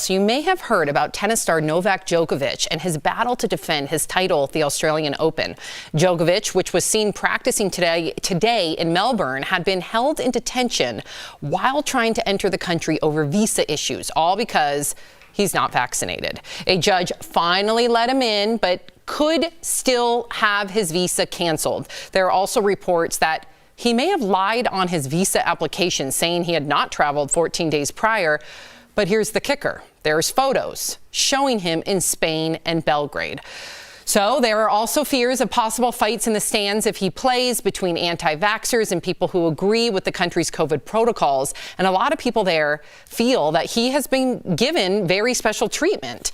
So you may have heard about tennis star Novak Djokovic and his battle to defend his title at the Australian Open. Djokovic, which was seen practicing today in Melbourne, had been held in detention while trying to enter the country over visa issues, all because he's not vaccinated. A judge finally let him in, but could still have his visa canceled. There are also reports that he may have lied on his visa application, saying he had not traveled 14 days prior. But here's the kicker. There's photos showing him in Spain and Belgrade. So there are also fears of possible fights in the stands if he plays between anti-vaxxers and people who agree with the country's COVID protocols. And a lot of people there feel that he has been given very special treatment.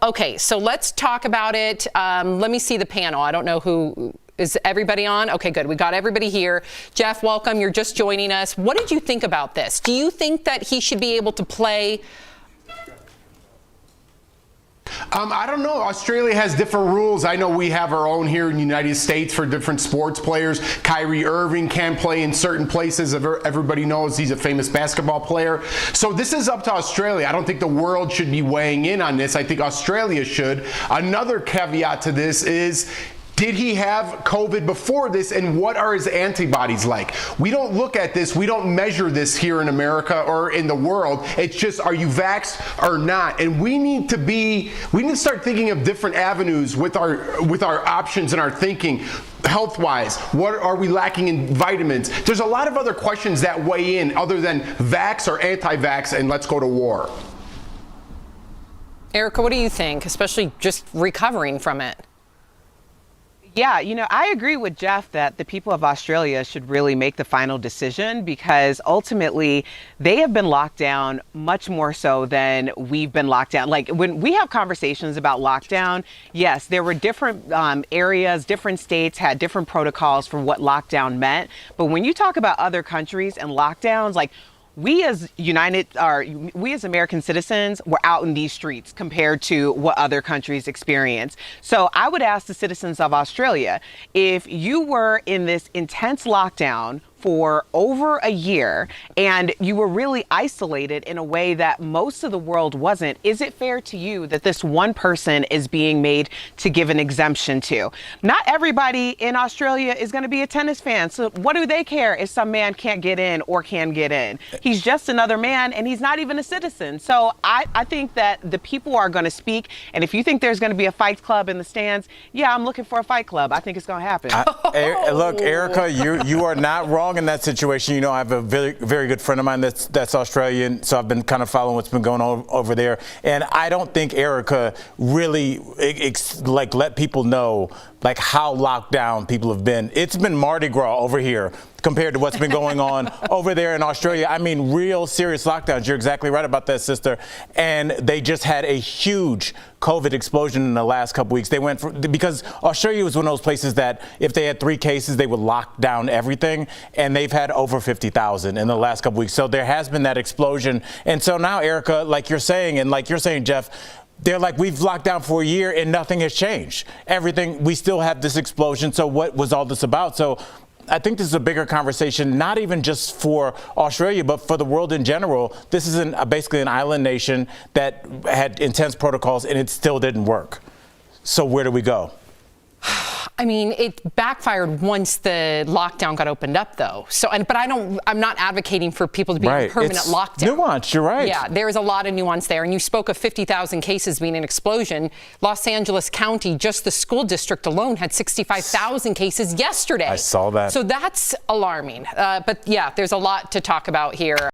Okay, so let's talk about it. Let me see the panel. I don't know who. Is everybody on? Okay, good. We got everybody here. Jeff, welcome. You're just joining us. What did you think about this? Do you think that he should be able to play? I don't know. Australia has different rules. I know we have our own here in the United States for different sports players. Kyrie Irving can't play in certain places. Everybody knows he's a famous basketball player. So this is up to Australia. I don't think the world should be weighing in on this. I think Australia should. Another caveat to this is, did he have COVID before this, and what are his antibodies like? We don't look at this, we don't measure this here in America or in the world. It's just, are you vaxxed or not? And we need to start thinking of different avenues with our options and our thinking. Health-wise, what are we lacking in vitamins? There's a lot of other questions that weigh in other than vax or anti-vax and let's go to war. Erica, what do you think, especially just recovering from it? Yeah, I agree with Jeff that the people of Australia should really make the final decision, because ultimately they have been locked down much more so than we've been locked down. Like when we have conversations about lockdown, yes, there were different areas, different states had different protocols for what lockdown meant. But when you talk about other countries and lockdowns, like we as American citizens were out in these streets compared to what other countries experience. So I would ask the citizens of Australia, if you were in this intense lockdown for over a year and you were really isolated in a way that most of the world wasn't, is it fair to you that this one person is being made to give an exemption to? Not everybody in Australia is going to be a tennis fan. So what do they care if some man can't get in or can get in? He's just another man and he's not even a citizen. So I think that the people are going to speak. And if you think there's going to be a fight club in the stands, yeah, I'm looking for a fight club. I think it's going to happen. Look, Erica, you are not wrong in that situation. I have a very, very good friend of mine that's Australian, so I've been kind of following what's been going on over there. And I don't think Erica really let people know how locked down people have been. It's been Mardi Gras over here compared to what's been going on over there in Australia. I mean, real serious lockdowns. You're exactly right about that, sister. And they just had a huge COVID explosion in the last couple weeks. They went because Australia was one of those places that if they had 3 cases, they would lock down everything. And they've had over 50,000 in the last couple weeks. So there has been that explosion. And so now, Erica, like you're saying, and like you're saying, Jeff, they're like, we've locked down for a year and nothing has changed. Everything, we still have this explosion. So what was all this about? So I think this is a bigger conversation, not even just for Australia, but for the world in general. This is basically an island nation that had intense protocols and it still didn't work. So where do we go? I mean, it backfired once the lockdown got opened up, though. But I'm not advocating for people to be in permanent lockdown. Nuance, you're right. Yeah, there's a lot of nuance there. And you spoke of 50,000 cases being an explosion. Los Angeles County, just the school district alone, had 65,000 cases yesterday. I saw that. So that's alarming. But yeah, there's a lot to talk about here.